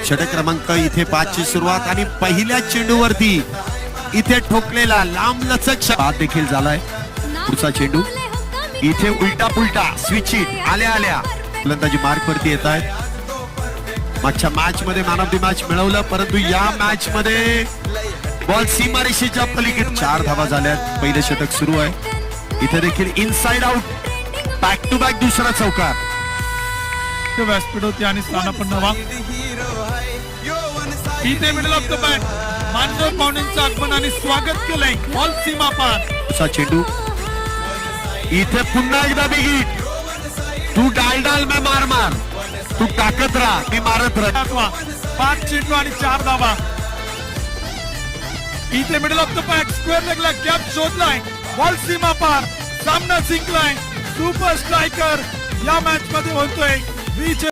षटक क्रमांक इथे 5 ची सुरुवात आणि पहिल्या चेंडूवरती इथे ठोकलेला लांब लचक शॉट देखील झालाय. पुढचा चेंडू इथे उलटा पुलटा स्विच हिट आल्या फलंदाजी मार्क वरती येत आहेत. मागच्या मॅच मध्ये मॅन ऑफ द मॅच मिळवलं, परंतु या मॅच मध्ये बॉल सीमारेषेच्या पलीकडे 4 धावा झाल्यात. पहिलं षटक सुरू आहे. इथे देखील inside out, back to back दुसरा चौकार. व्यासपीठ होती आणि स्थान पण नवा इथे मिडल ऑफ द बॅट मानदेव पाहुण्यांचं आगमन आणि स्वागत केलंय. बॉल सीमा पार. असा चेंडू इथे पुन्हा एकदा बिग हिट. तू डाल मैं मार तू टाकत राहा मी मारत राहा. 5 चेंडू आणि 4 धावा. इथे middle of the bat square लेगला गॅप शोधलाय. बॉल सीमा पार. सामना जिंकलाय. सुपर स्ट्रायकर या मॅच मध्ये बोलतोय.